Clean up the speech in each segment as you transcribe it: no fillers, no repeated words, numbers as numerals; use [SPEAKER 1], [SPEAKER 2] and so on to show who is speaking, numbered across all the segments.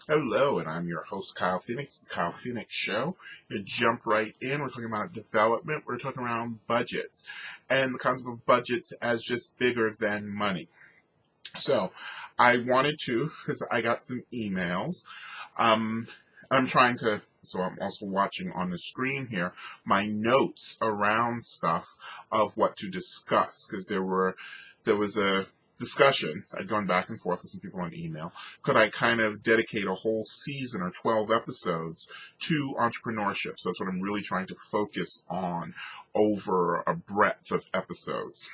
[SPEAKER 1] Hello, and I'm your host, Kyle Phoenix. It's Kyle Phoenix Show. To jump right in, we're talking about development. We're talking around budgets and the concept of budgets as just bigger than money. So I wanted to, because I got some emails. I'm also watching on the screen here my notes around stuff of what to discuss, because there was a discussion. I'd gone back and forth with some people on email. Could I kind of dedicate a whole season or 12 episodes to entrepreneurship? So that's what I'm really trying to focus on over a breadth of episodes.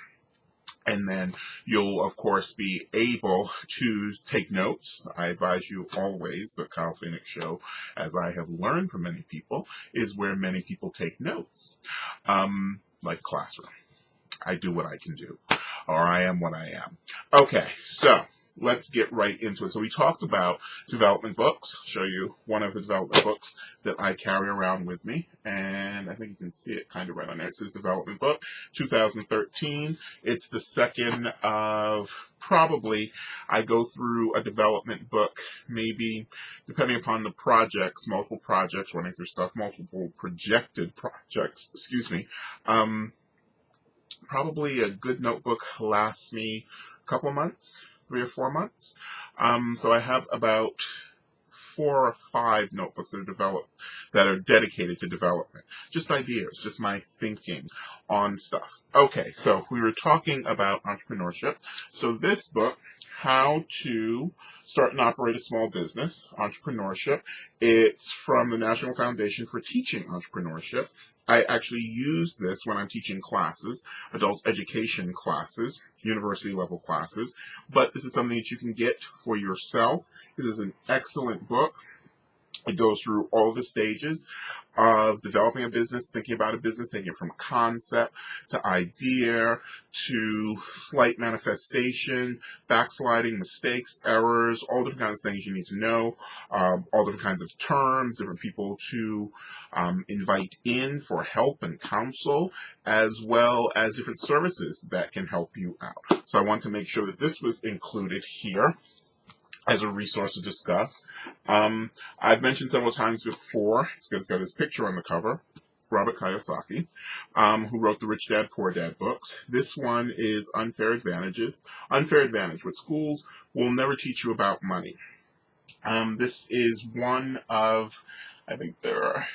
[SPEAKER 1] And then you'll, of course, be able to take notes. I advise you always, the Kyle Phoenix Show, as I have learned from many people, is where many people take notes, like classroom. I do what I can do, or I am what I am. Okay, so let's get right into it. So we talked about development books. I'll show you one of the development books that I carry around with me, and I think you can see it kind of right on there. It says development book, 2013. It's the second of probably, I go through a development book, maybe depending upon the projects, multiple projects, running through stuff, multiple projected projects, probably a good notebook lasts me a couple of months, 3 or 4 months. So I have about 4 or 5 notebooks that are dedicated to development. Just ideas, just my thinking on stuff. Okay, so we were talking about entrepreneurship. So this book, How to Start and Operate a Small Business, Entrepreneurship, it's from the National Foundation for Teaching Entrepreneurship. I actually use this when I'm teaching classes, adult education classes, university level classes, but this is something that you can get for yourself. This is an excellent book. It goes through all the stages of developing a business, thinking about a business, taking it from concept to idea to slight manifestation, backsliding, mistakes, errors, all different kinds of things you need to know, all different kinds of terms, different people to invite in for help and counsel, as well as different services that can help you out. So I want to make sure that this was included here as a resource to discuss. I've mentioned several times before, it's got his picture on the cover, Robert Kiyosaki, who wrote the Rich Dad, Poor Dad books. This one is Unfair Advantage, what schools will never teach you about money. This is one of, I think there are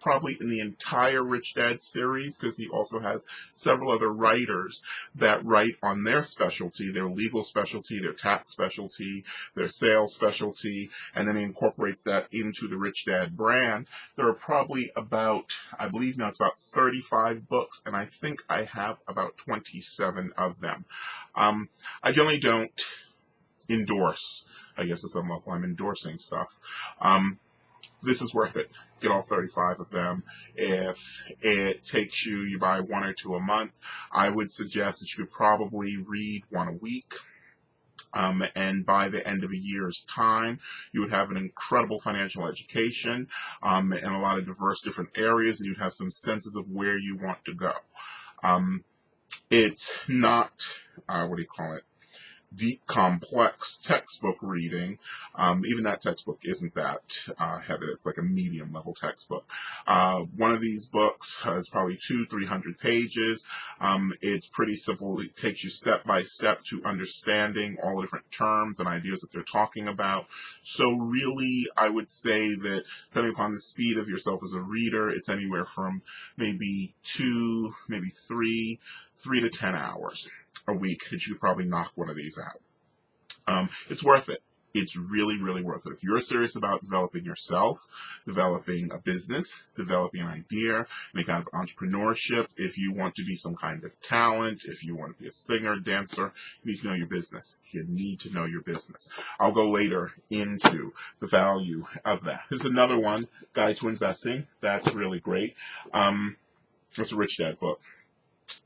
[SPEAKER 1] probably in the entire Rich Dad series, because he also has several other writers that write on their specialty, their legal specialty, their tax specialty, their sales specialty, and then he incorporates that into the Rich Dad brand. There are probably about, I believe now it's about 35 books, and I think I have about 27 of them. I generally don't endorse, I guess at some level I'm endorsing stuff. This is worth it. Get all 35 of them. If it takes you buy 1 or 2 a month, I would suggest that you could probably read 1 a week. And by the end of a year's time, you would have an incredible financial education in a lot of diverse different areas, and you'd have some senses of where you want to go. It's not, deep, complex textbook reading. Even that textbook isn't that heavy. It's like a medium level textbook. One of these books is probably 200-300 pages. It's pretty simple. It takes you step by step to understanding all the different terms and ideas that they're talking about. So really, I would say that depending upon the speed of yourself as a reader, it's anywhere from maybe 2, maybe 3 to 10 hours a week that you could probably knock one of these out. It's worth it. It's really, really worth it. If you're serious about developing yourself, developing a business, developing an idea, any kind of entrepreneurship, if you want to be some kind of talent, if you want to be a singer, dancer, you need to know your business. You need to know your business. I'll go later into the value of that. Here's another one, Guide to Investing. That's really great. It's a Rich Dad book.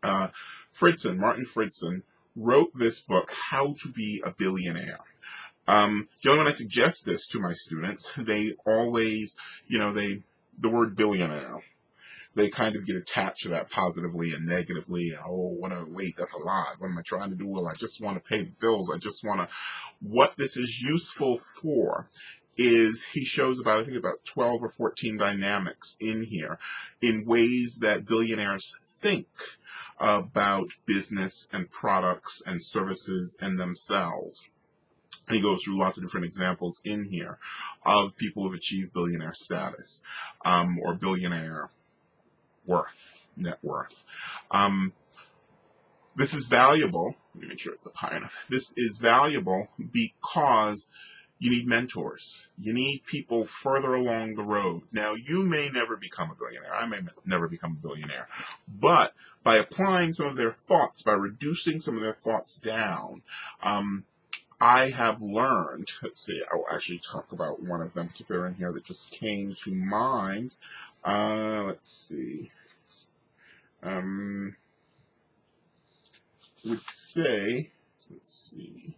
[SPEAKER 1] Martin Fridson, wrote this book, How to Be a Billionaire. Generally, when I suggest this to my students, they always, the word billionaire, they kind of get attached to that positively and negatively. Oh, wait, that's a lot. What am I trying to do? Well, I just want to pay the bills. What this is useful for is he shows about, I think, about 12 or 14 dynamics in here in ways that billionaires think about business and products and services and themselves. And he goes through lots of different examples in here of people who've achieved billionaire status, or billionaire net worth. This is valuable. Let me make sure it's up high enough. This is valuable because you need mentors. You need people further along the road. Now, you may never become a billionaire. I may never become a billionaire. But by applying some of their thoughts, by reducing some of their thoughts down, I have learned, let's see, I will actually talk about one of them particular in here that just came to mind. Let's see. Would say, let's see,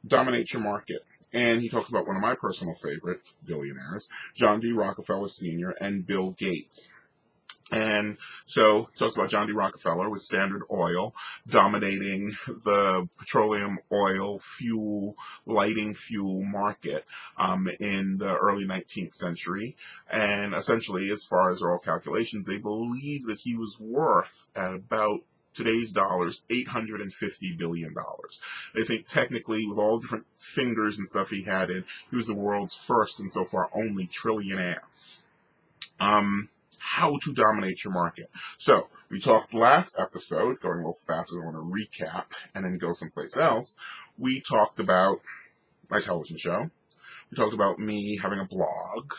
[SPEAKER 1] dominate your market. And he talks about one of my personal favorite billionaires, John D. Rockefeller Sr. and Bill Gates. And so he talks about John D. Rockefeller with Standard Oil dominating the petroleum oil lighting fuel market in the early 19th century. And essentially, as far as all calculations, they believe that he was worth at about today's dollars, $850 billion. They think technically, with all different fingers and stuff he had in, he was the world's first and so far only trillionaire. How to dominate your market. So we talked last episode, going a little faster, I want to recap and then go someplace else. We talked about my television show. We talked about me having a blog,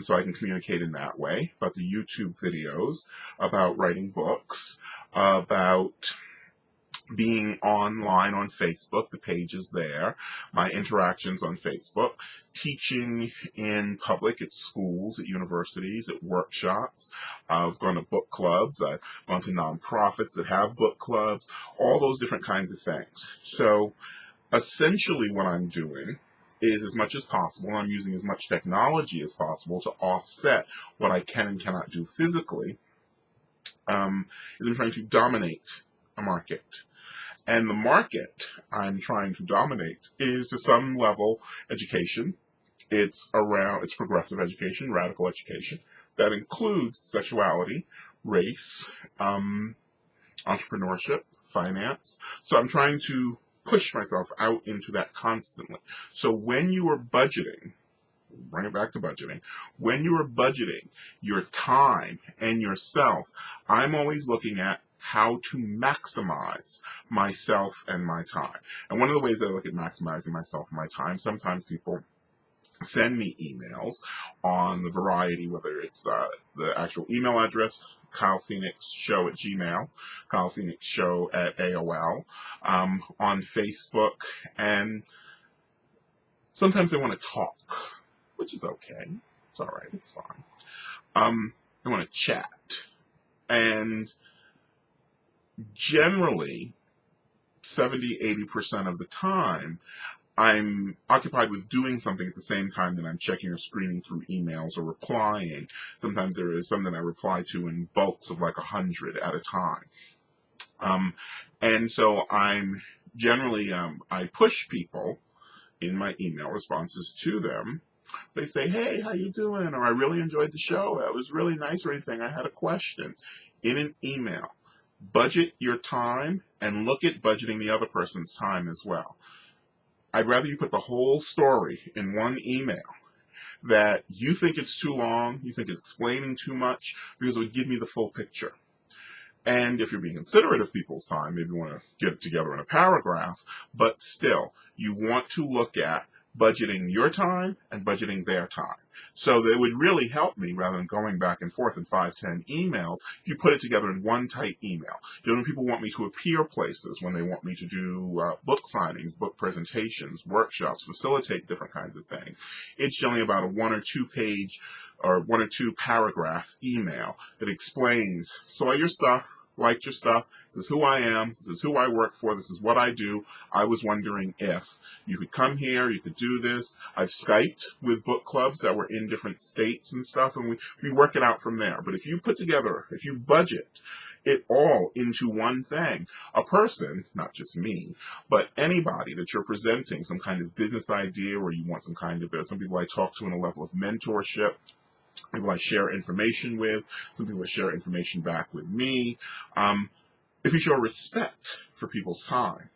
[SPEAKER 1] so I can communicate in that way, about the YouTube videos, about writing books, about being online on Facebook, the page is there, my interactions on Facebook, teaching in public at schools, at universities, at workshops. I've gone to book clubs, I've gone to nonprofits that have book clubs, all those different kinds of things. So essentially what I'm doing is, as much as possible, I'm using as much technology as possible to offset what I can and cannot do physically, is I'm trying to dominate a market. And the market I'm trying to dominate is, to some level, education. It's progressive education, radical education. That includes sexuality, race, entrepreneurship, finance. So I'm trying to push myself out into that constantly. So when you are budgeting, bring it back to budgeting, when you are budgeting your time and yourself, I'm always looking at how to maximize myself and my time. And one of the ways I look at maximizing myself and my time, sometimes people send me emails on the variety, whether it's the actual email address, KylePhoenixShow at Gmail, KylePhoenixShow at AOL, on Facebook, and sometimes they want to talk, which is okay. It's all right. It's fine. They want to chat. And generally, 70-80% of the time, I'm occupied with doing something at the same time that I'm checking or screening through emails or replying. Sometimes there is something I reply to in bulks of like 100 at a time. And so I'm generally, I push people in my email responses to them. They say, hey, how you doing? Or I really enjoyed the show. That was really nice or anything. I had a question. In an email, budget your time and look at budgeting the other person's time as well. I'd rather you put the whole story in one email that you think it's too long, you think it's explaining too much, because it would give me the full picture. And if you're being considerate of people's time, maybe you want to get it together in a paragraph, but still, you want to look at budgeting your time and budgeting their time. So that would really help me, rather than going back and forth in 5-10 emails, if you put it together in one tight email. When people want me to appear places, when they want me to do book signings, book presentations, workshops, facilitate different kinds of things, it's generally about a 1 or 2 page or 1 or 2 paragraph email that explains, saw your stuff, liked your stuff. This is who I am. This is who I work for. This is what I do. I was wondering if you could come here, you could do this. I've Skyped with book clubs that were in different states and stuff, and we work it out from there. But if you put together, if you budget it all into one thing, a person, not just me, but anybody that you're presenting some kind of business idea, or you want some kind of, there's some people I talk to in a level of mentorship, people I share information with, some people I share information back with me. If you show respect for people's time,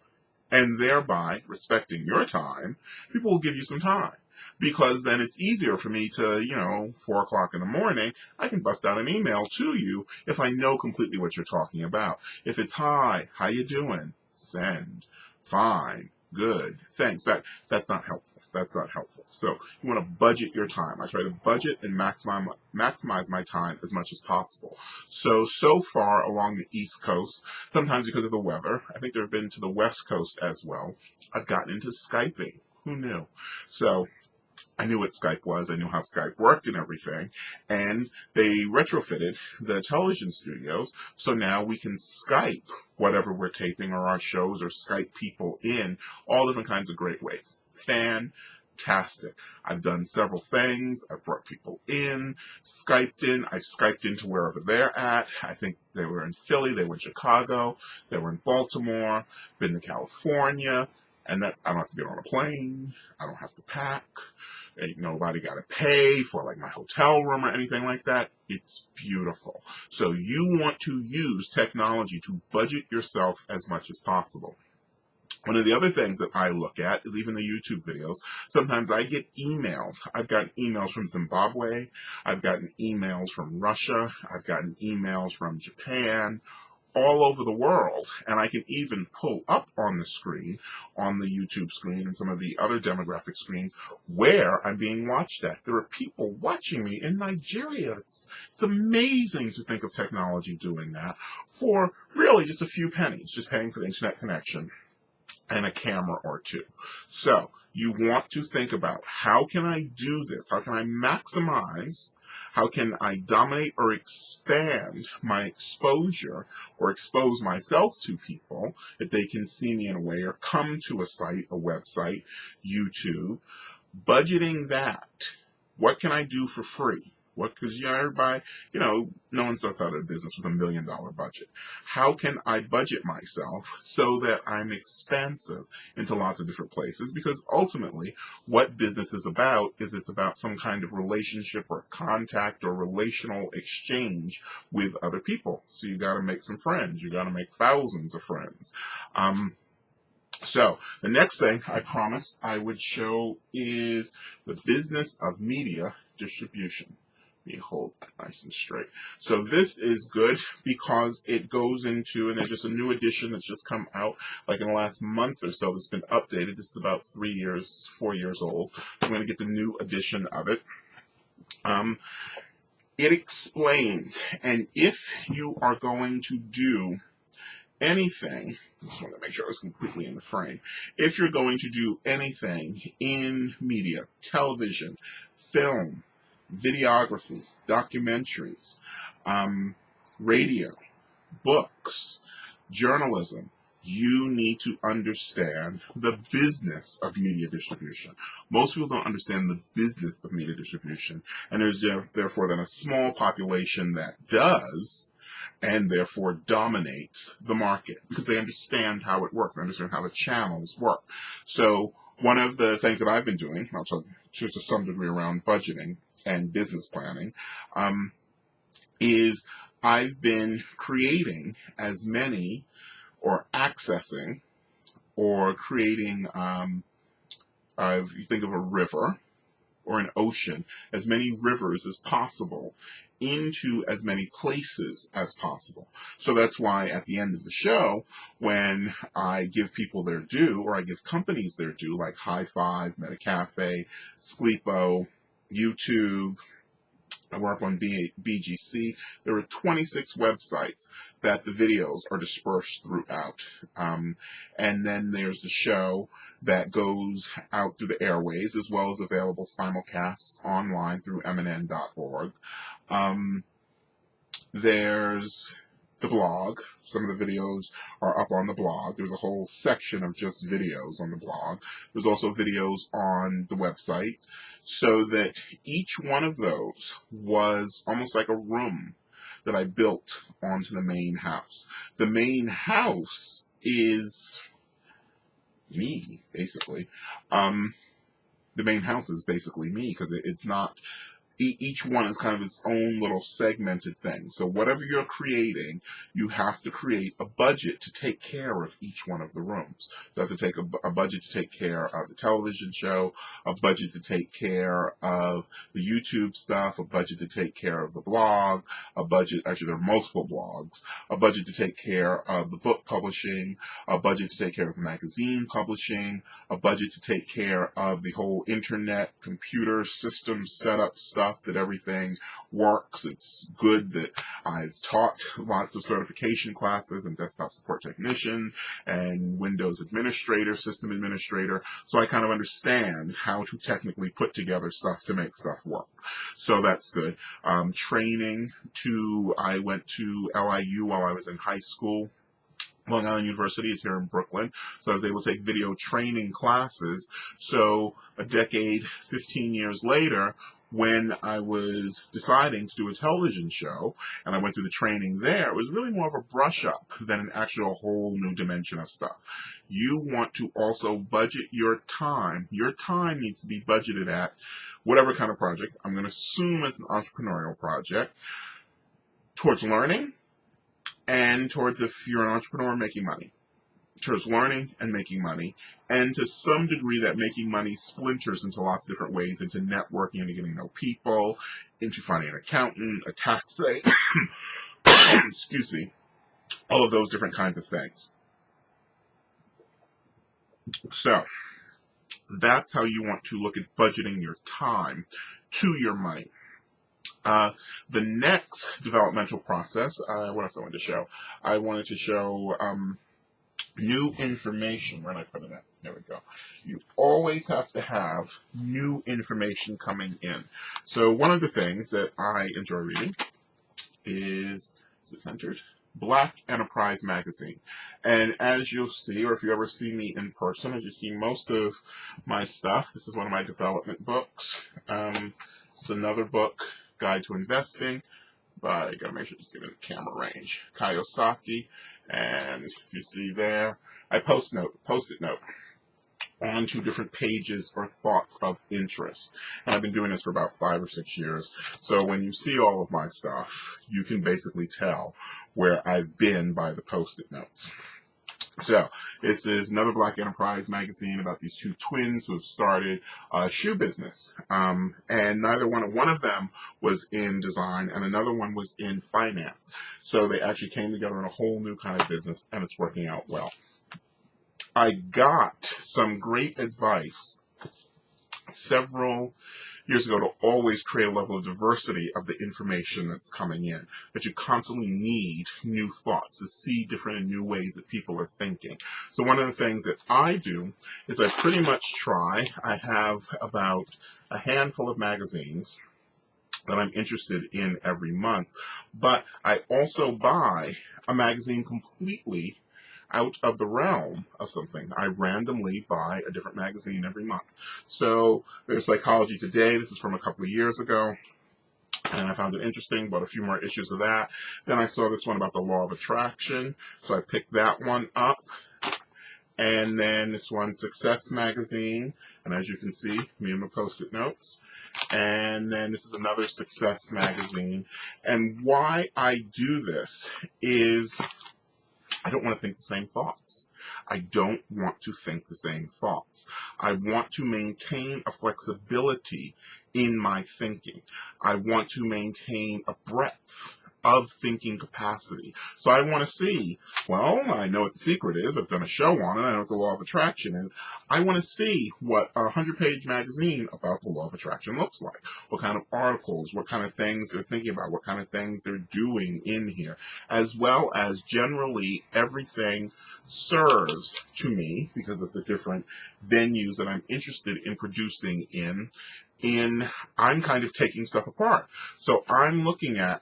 [SPEAKER 1] and thereby respecting your time, people will give you some time. Because then it's easier for me to, 4 o'clock in the morning, I can bust out an email to you if I know completely what you're talking about. If it's, hi, how you doing? Send. Fine. Good. Thanks. Back. That's not helpful. That's not helpful. So you want to budget your time. I try to budget and maximize my time as much as possible. So far along the East Coast, sometimes because of the weather, I think they've been to the West Coast as well, I've gotten into Skyping. Who knew? So I knew what Skype was. I knew how Skype worked and everything. And they retrofitted the television studios. So now we can Skype whatever we're taping or our shows, or Skype people in all different kinds of great ways. Fantastic. I've done several things. I've brought people in, Skyped in. I've Skyped into wherever they're at. I think they were in Philly. They were in Chicago. They were in Baltimore. Been to California. And that I don't have to get on a plane. I don't have to pack. Ain't nobody got to pay for like my hotel room or anything like that. It's beautiful. So you want to use technology to budget yourself as much as possible. One of the other things that I look at is even the YouTube videos. Sometimes I get emails. I've gotten emails from Zimbabwe. I've gotten emails from Russia. I've gotten emails from Japan, all over the world, and I can even pull up on the screen, on the YouTube screen and some of the other demographic screens, where I'm being watched at. There are people watching me in Nigeria. It's amazing to think of technology doing that for really just a few pennies, just paying for the internet connection and a camera or two. So you want to think about, how can I do this? How can I maximize? How can I dominate or expand my exposure, or expose myself to people that they can see me in a way, or come to a site, a website, YouTube? Budgeting that. What can I do for free? Because everybody, no one starts out a business with $1 million budget. How can I budget myself so that I'm expansive into lots of different places? Because ultimately, what business is about is it's about some kind of relationship or contact or relational exchange with other people. So you got to make some friends. You got to make thousands of friends. So the next thing I promised I would show is the business of media distribution. Let me hold that nice and straight. So this is good because it goes into, and there's just a new edition that's just come out like in the last month or so that's been updated. This is about 4 years old. I'm going to get the new edition of it. It explains, and if you are going to do anything, I just want to make sure I was completely in the frame. If you're going to do anything in media, television, film, videography, documentaries, radio, books, journalism, you need to understand the business of media distribution. Most people don't understand the business of media distribution, and there's therefore then a small population that does, and therefore dominates the market, because they understand how it works, they understand how the channels work. So one of the things that I've been doing, I'll talk to some degree around budgeting and business planning, is I've been creating as many, or accessing, or creating, if you think of a river or an ocean, as many rivers as possible into as many places as possible. So that's why at the end of the show, when I give people their due, or I give companies their due, like High Five, MetaCafe, Skleepo, YouTube, I work on BGC. There are 26 websites that the videos are dispersed throughout. And then there's the show that goes out through the airways, as well as available simulcast online through mnn.org. There's the blog. Some of the videos are up on the blog. There's a whole section of just videos on the blog. There's also videos on the website, so that each one of those was almost like a room that I built onto the main house. The main house is me, basically. The main house is basically me, because it's not, each one is kind of its own little segmented thing. So whatever you're creating, you have to create a budget to take care of each one of the rooms. You have to take a budget to take care of the television show, a budget to take care of the YouTube stuff, a budget to take care of the blog, a budget, actually there are multiple blogs, a budget to take care of the book publishing, a budget to take care of the magazine publishing, a budget to take care of the whole internet, computer system setup stuff, that everything works. It's good that I've taught lots of certification classes and desktop support technician and Windows administrator, system administrator, so I kind of understand how to technically put together stuff to make stuff work. So that's good. Training I went to LIU while I was in high school. Long Island University is here in Brooklyn, so I was able to take video training classes. So a decade, 15 years later, when I was deciding to do a television show, and I went through the training there, it was really more of a brush up than an actual whole new dimension of stuff. You want to also budget your time. Your time needs to be budgeted at whatever kind of project. I'm going to assume it's an entrepreneurial project, towards learning, and towards, if you're an entrepreneur, making money. Towards learning and making money, and to some degree that making money splinters into lots of different ways, into networking, into getting to know people, into finding an accountant, a tax excuse me, all of those different kinds of things. So that's how you want to look at budgeting your time to your money. The next developmental process, what else I wanted to show? I wanted to show new information. Where did I put it at? There we go. You always have to have new information coming in. So one of the things that I enjoy reading is it centered? Black Enterprise magazine. And as you'll see, or if you ever see me in person, as you see most of my stuff, this is one of my development books. It's another book, Guide to Investing, but I gotta make sure just give it a camera range. Kiyosaki, and if you see there, I post-it note on 2 different pages or thoughts of interest. And I've been doing this for about 5 or 6 years. So when you see all of my stuff, you can basically tell where I've been by the post-it notes. So this is another Black Enterprise magazine about these 2 twins who have started a shoe business. And neither one of them was in design, and another one was in finance. So they actually came together in a whole new kind of business, and it's working out well. I got some great advice several years ago to always create a level of diversity of the information that's coming in, that you constantly need new thoughts to see different and new ways that people are thinking. So one of the things that I do is I pretty much I have about a handful of magazines that I'm interested in every month, but I also buy a magazine completely out of the realm of something. I randomly buy a different magazine every month. So there's Psychology Today. This is from a couple of years ago, and I found it interesting, bought a few more issues of that. Then I saw this one about the law of attraction, so I picked that one up. And then this one, Success Magazine, and as you can see, me and my post-it notes. And then this is another Success Magazine. And why I do this is I don't want to think the same thoughts. I don't want to think the same thoughts. I want to maintain a flexibility in my thinking. I want to maintain a breadth of thinking capacity. So I want to see, well, I know what the secret is. I've done a show on it. I know what the law of attraction is. I want to see what a 100-page magazine about the law of attraction looks like. What kind of articles, what kind of things they're thinking about, what kind of things they're doing in here, as well as generally everything serves to me because of the different venues that I'm interested in producing in I'm kind of taking stuff apart. So I'm looking at,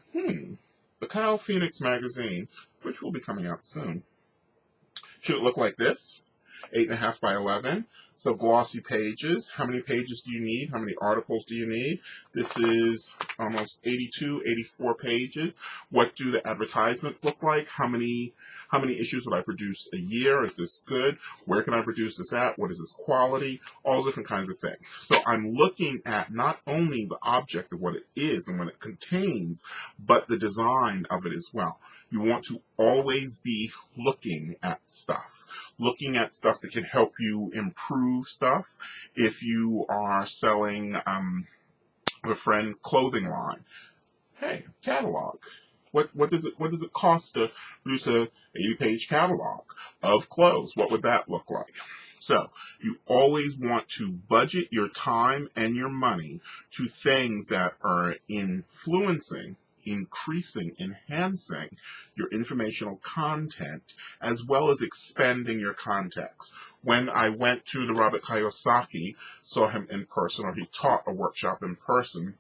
[SPEAKER 1] the Kyle Phoenix magazine, which will be coming out soon. Should it look like this? 8.5 by 11. So glossy pages. How many pages do you need? How many articles do you need? This is almost 82, 84 pages. What do the advertisements look like? How many issues would I produce a year? Is this good? Where can I produce this at? What is this quality? All different kinds of things. So I'm looking at not only the object of what it is and what it contains, but the design of it as well. You want to always be looking at stuff that can help you improve stuff. If you are selling a friend clothing line, hey, catalog. What does it cost to produce a 80-page catalog of clothes? What would that look like? So you always want to budget your time and your money to things that are influencing, increasing, enhancing your informational content, as well as expanding your context. When I went to the Robert Kiyosaki, saw him in person, or he taught a workshop in person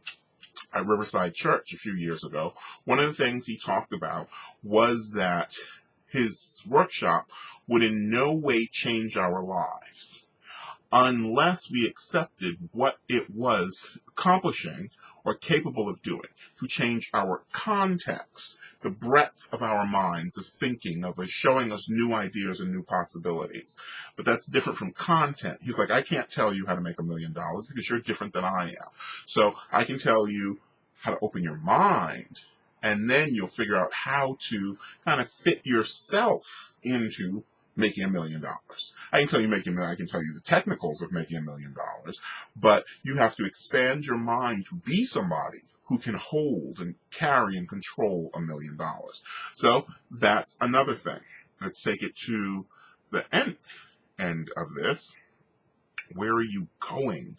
[SPEAKER 1] at Riverside Church a few years ago, one of the things he talked about was that his workshop would in no way change our lives unless we accepted what it was accomplishing or capable of doing, to change our context, the breadth of our minds, of thinking, of showing us new ideas and new possibilities. But that's different from content. He's like, I can't tell you how to make $1 million because you're different than I am. So I can tell you how to open your mind, and then you'll figure out how to kind of fit yourself into making $1 million. I can tell you making $1 million. I can tell you the technicals of making $1 million, but you have to expand your mind to be somebody who can hold and carry and control $1 million. So that's another thing. Let's take it to the nth end of this. Where are you going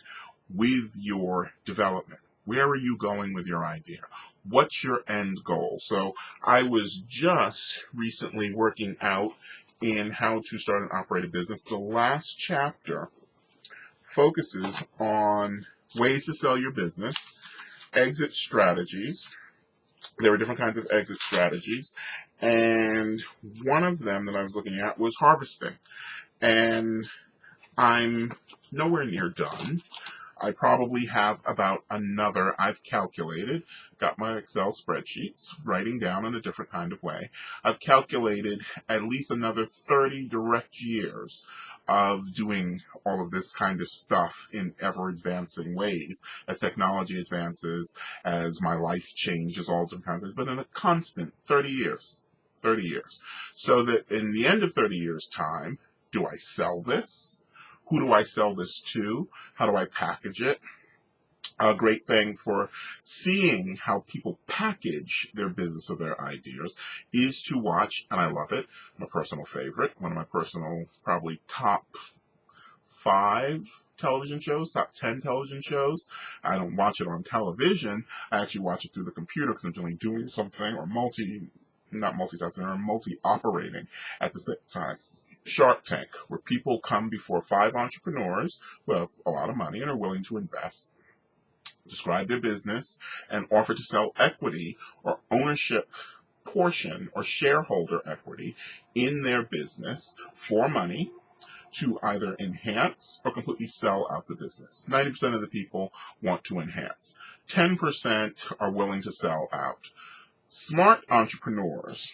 [SPEAKER 1] with your development? Where are you going with your idea? What's your end goal? So I was just recently working out in how to start and operate a business. The last chapter focuses on ways to sell your business, exit strategies. There are different kinds of exit strategies, and one of them that I was looking at was harvesting. And I'm nowhere near done. I probably have about another, I've calculated, got my Excel spreadsheets, writing down in a different kind of way. I've calculated at least another 30 direct years of doing all of this kind of stuff in ever advancing ways as technology advances, as my life changes, all different kinds of things, but in a constant 30 years. So that in the end of 30 years' time, do I sell this? Who do I sell this to? How do I package it? A great thing for seeing how people package their business or their ideas is to watch, and I love it, my personal favorite, one of my personal probably top 5 television shows, top 10 television shows. I don't watch it on television. I actually watch it through the computer because I'm generally doing something or not multitasking, or multi-operating at the same time. Shark Tank, where people come before 5 entrepreneurs who have a lot of money and are willing to invest, describe their business, and offer to sell equity or ownership portion or shareholder equity in their business for money to either enhance or completely sell out the business. 90% of the people want to enhance. 10% are willing to sell out. Smart entrepreneurs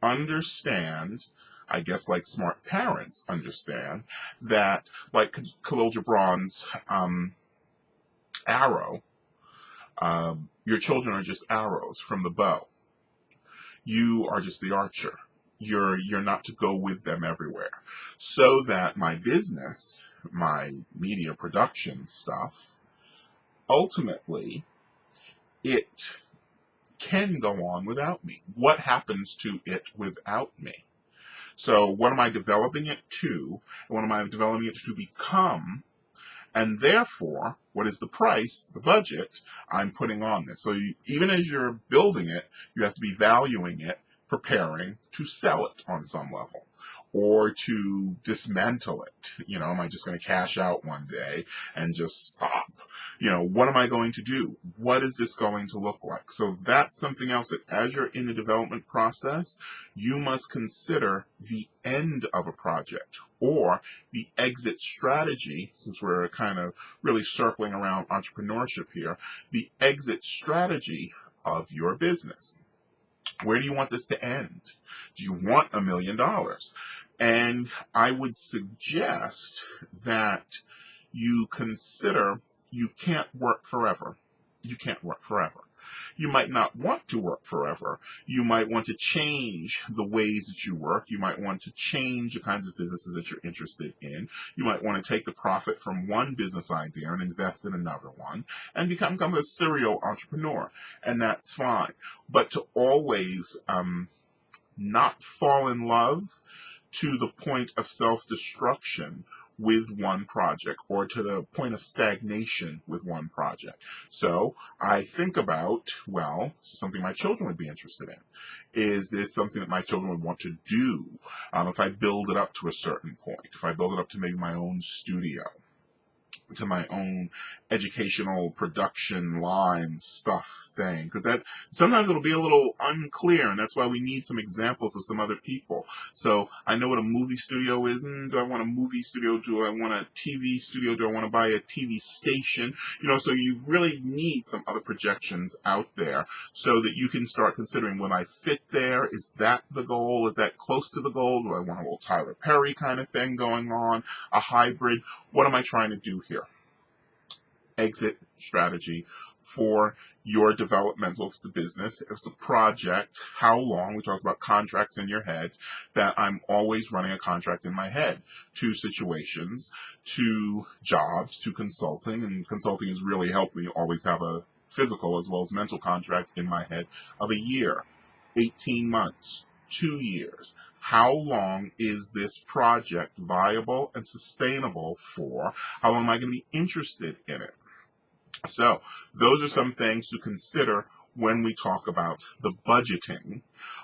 [SPEAKER 1] understand, I guess like smart parents understand, that like Khalil Gibran's arrow, your children are just arrows from the bow. You are just the archer. You're not to go with them everywhere. So that my business, my media production stuff, ultimately, it can go on without me. What happens to it without me? So what am I developing it to? And what am I developing it to become? And therefore, what is the price, the budget I'm putting on this? So even as you're building it, you have to be valuing it preparing to sell it on some level or to dismantle it. Am I just going to cash out one day and just stop? What am I going to do? What is this going to look like? So that's something else that as you're in the development process, you must consider the end of a project or the exit strategy, since we're kind of really circling around entrepreneurship here, the exit strategy of your business. Where do you want this to end? Do you want $1 million? And I would suggest that you consider you can't work forever. You can't work forever. You might not want to work forever. You might want to change the ways that you work. You might want to change the kinds of businesses that you're interested in. You might want to take the profit from one business idea and invest in another one and become a serial entrepreneur. And that's fine. But to always not fall in love to the point of self-destruction with one project or to the point of stagnation with one project. So I think about, this is something my children would be interested in. Is this something that my children would want to do if I build it up to a certain point, if I build it up to maybe my own studio, to my own educational production line stuff thing, because that sometimes it'll be a little unclear, and that's why we need some examples of some other people. So I know what a movie studio is. Do I want a movie studio? Do I want a TV studio? Do I want to buy a TV station? So you really need some other projections out there so that you can start considering, when I fit there, is that the goal? Is that close to the goal? Do I want a little Tyler Perry kind of thing going on? A hybrid? What am I trying to do here? Exit strategy for your developmental, if it's a business, if it's a project, how long. We talked about contracts in your head, that I'm always running a contract in my head to situations, to jobs, to consulting, and consulting has really helped me always have a physical as well as mental contract in my head of a year, 18 months, 2 years. How long is this project viable and sustainable for? How long am I going to be interested in it? So those are some things to consider when we talk about the budgeting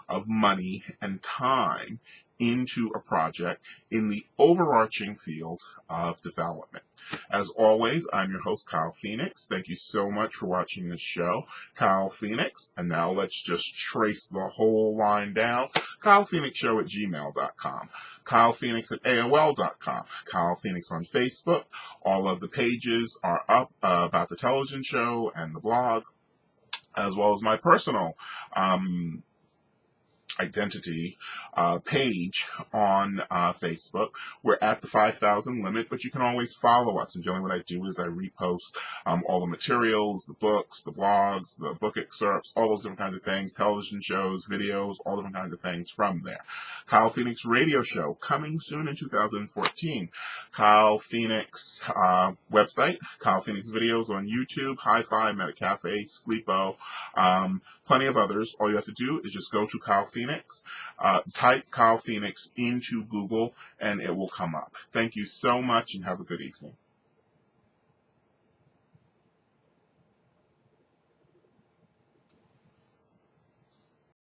[SPEAKER 1] of money and time into a project in the overarching field of development. As always, I'm your host, Kyle Phoenix. Thank you so much for watching this show, Kyle Phoenix. And now let's just trace the whole line down. KylePhoenixShow at gmail.com. KylePhoenix at AOL.com. Kyle Phoenix on Facebook. All of the pages are up about the television show and the blog, as well as my personal identity page on Facebook. We're at the 5,000 limit, but you can always follow us. And generally what I do is I repost all the materials, the books, the blogs, the book excerpts, all those different kinds of things, television shows, videos, all different kinds of things from there. Kyle Phoenix Radio Show coming soon in 2014. Kyle Phoenix website, Kyle Phoenix videos on YouTube, Hi-Fi, Metacafe, Squeepo, plenty of others. All you have to do is just go to Kyle Phoenix, type Kyle Phoenix into Google, and it will come up. Thank you so much, and have a good evening.